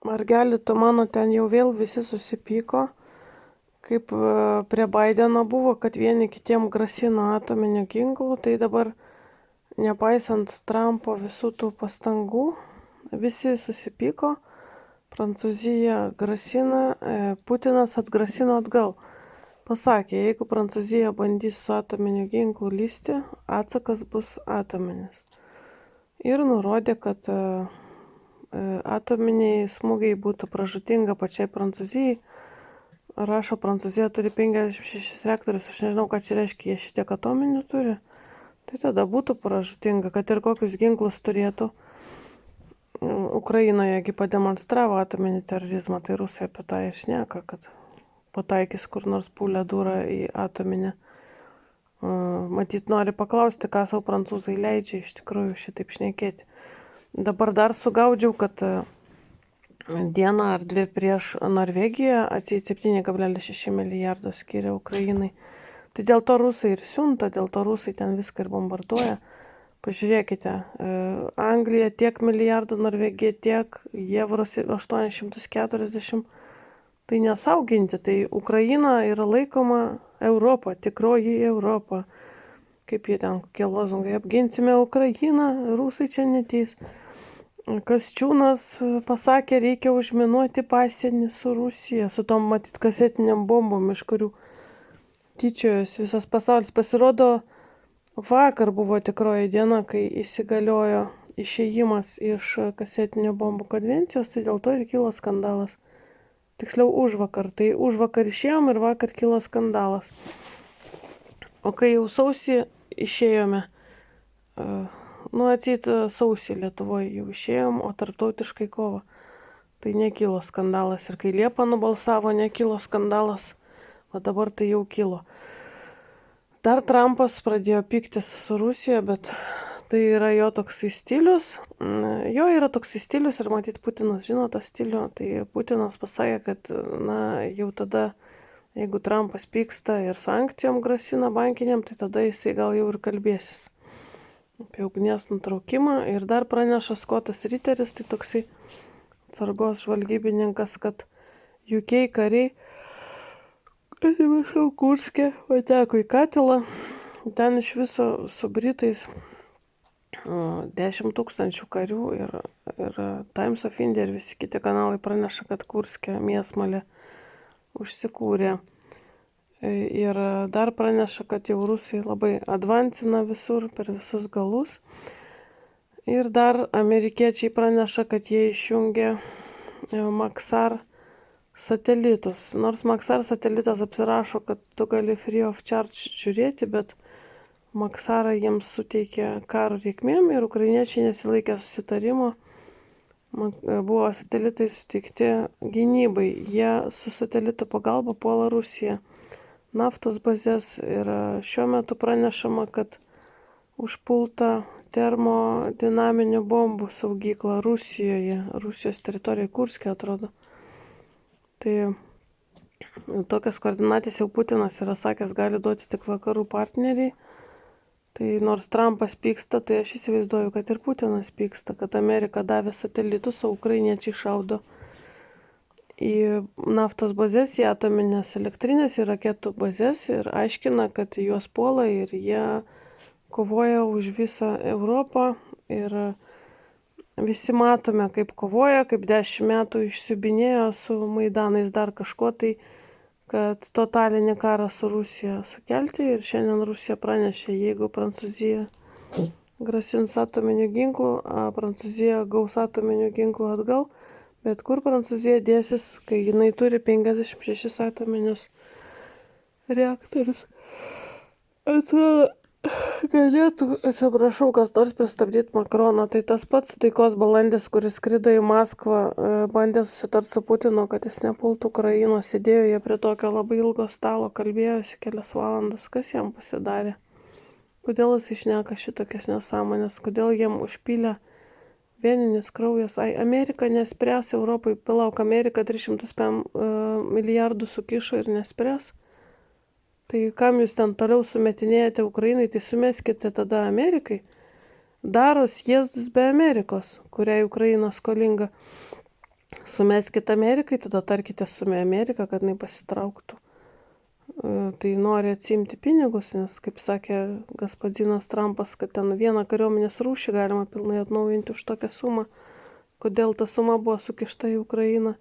Margeli, tu mano, ten jau vėl visi susipyko, kaip prie Baideno buvo, kad vieni kitiem grasino atominiu ginklu, tai dabar, nepaisant Trumpo visų tų pastangų, visi susipyko, Prancūzija grasina, Putinas atgrasino atgal. Pasakė, jeigu Prancūzija bandys su atominiu ginklu lysti, atsakas bus atominis. Ir nurodė, kad atominiai smūgiai būtų pražūtinga pačiai Prancūzijai. Rašo, Prancūzija turi 56 reaktorius, aš nežinau, ką čia reiškia, jie šitiek atominių turi. Tai tada būtų pražūtinga, kad ir kokius ginklus turėtų. Ukrainoje pademonstravo atominį terorizmą, tai rusai apie tą ir šneka, kad pataikys kur nors pūlę durą į atominę. Matyt, nori paklausti, ką savo prancūzai leidžia iš tikrųjų šitaip šnekėti. Dabar dar sugaudžiau, kad dieną ar dvi prieš Norvegiją atseit 7,6 milijardo skiria Ukrainai. Tai dėl to rusai ir siunta, dėl to rusai ten viską ir bombarduoja. Pažiūrėkite, Anglija tiek milijardų, Norvegija tiek, euros 840. Tai nesauginti, tai Ukraina yra laikoma Europa, tikroji Europa. Kaip jie ten, kokie lozungai, apginsime Ukrainą, rusai čia neteis. Kasčiūnas pasakė, reikia užminuoti pasienį su Rusija, su tom matyt kasetiniam bombom, iš kurių tyčiojos visas pasaulis. Pasirodo, vakar buvo tikroji diena, kai įsigaliojo išėjimas iš kasetinių bombų konvencijos, tai dėl to ir kilo skandalas. Tiksliau užvakar. Tai užvakar išėjom ir vakar kilo skandalas. O kai jau sausį išėjome, atseit sausį Lietuvoje jau išėjom, o tarptautiškai kovo. Tai nekilo skandalas. Ir kai Liepa nubalsavo, nekilo skandalas. O dabar tai jau kilo. Dar Trumpas pradėjo pyktis su Rusija, bet tai yra jo toksai stilius. Jo yra toksai stilius ir matyt Putinas žino tą stilių. Tai Putinas pasakė, kad jau tada, jeigu Trumpas pyksta ir sankcijom grasina bankiniam, tai tada jisai gal jau ir kalbėsis apie ugnies nutraukimą. Ir dar praneša Skotas Riteris, tai toksai atsargos žvalgybininkas, kad UK kariai, Kurske, pateko į katilą. Ten iš viso su Britais 10 000 karių ir Times of India ir visi kiti kanalai praneša, kad Kurske mėsmalė užsikūrė. Ir dar praneša, kad jau rusai labai advancina visur, per visus galus. Ir dar amerikiečiai praneša, kad jie išjungė Maxar satelitus. Nors Maxar satelitas apsirašo, kad tu gali free of charge žiūrėti, bet Maxarą jiems suteikė karo reikmėm ir ukrainiečiai nesilaikė susitarimo. Buvo satelitai suteikti gynybai. Jie su satelitų pagalba puola Rusiją, naftos bazės, ir šiuo metu pranešama, kad užpulta termodinaminių bombų saugykla Rusijoje, Rusijos teritorijoje, Kurske atrodo. Tai tokias koordinatės jau Putinas yra sakęs, gali duoti tik vakarų partneriai. Tai nors Trumpas pyksta, tai aš įsivaizduoju, kad ir Putinas pyksta, kad Amerika davė satelitus, o ukrainiečiai šaudo į naftos bazės, į atominės elektrinės, į raketų bazės ir aiškina, kad juos puola ir jie kovoja už visą Europą. Ir visi matome, kaip kovoja, kaip 10 metų išsiubinėjo su Maidanais dar kažko, tai kad totalinį karą su Rusija sukelti. Ir šiandien Rusija pranešė, jeigu Prancūzija grasins atominių ginklų, Prancūzija gaus atominių ginklų atgal. Bet kur Prancūzija dėsis, kai jinai turi 56 atominius reaktorius? Atrodo, galėtų, atsiprašau, kas nors pristabdyti Makroną. Tai tas pats taikos balandis, kuris skrido į Maskvą, bandė susitarti su Putinu, kad jis nepultų Ukrainos. Sėdėjo jie prie tokio labai ilgo stalo, kalbėjosi kelias valandas. Kas jam pasidarė? Kodėl jis išneka šitokias nesąmonės? Kodėl jiem užpylė vieninis kraujas? Amerika nespręs Europai. Palauk, Amerika 300 milijardų sukišo ir nespręs. Tai kam jūs ten toliau sumetinėjate Ukrainai, tai sumeskite tada Amerikai. Daros jėzdus be Amerikos, kuriai Ukraina skolinga. sumeskit Amerikai, tada tarkite su Amerika, kad jinai pasitrauktų. Tai nori atsimti pinigus, nes, kaip sakė gospodinas Trumpas, kad ten vieną kariuomenės rūšį galima pilnai atnaujinti už tokią sumą, kodėl ta suma buvo sukišta į Ukrainą.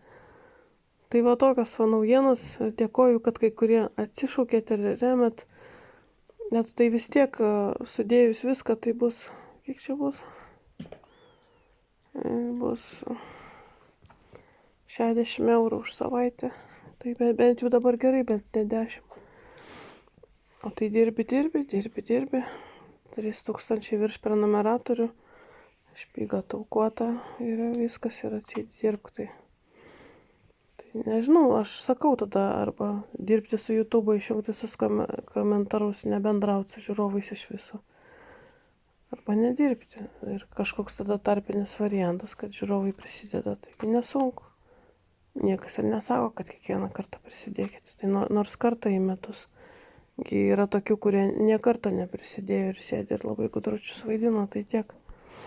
Tai va tokios va naujienos, dėkoju, kad kai kurie atsišaukėt ir remet, net tai vis tiek sudėjus viską, tai bus, kiek čia bus? Bus 60 eurų už savaitę. Tai bent jau dabar gerai, bent ne 10. O tai dirbi. 3000 virš prenumeratorių, špyga taukuota ir viskas yra dirbk. Tai nežinau, aš sakau tada arba dirbti su YouTube, išjungti visus komentarus, nebendrauti su žiūrovais iš viso. Arba nedirbti. Ir kažkoks tada tarpinis variantas, kad žiūrovai prisideda. Taigi nesunku. Niekas ir nesako, kad kiekvieną kartą prisidėkite. Tai nors kartą į metus. Yra tokių, kurie nie karto neprisidėjo ir sėdi ir labai gudručius vaidino, tai tiek.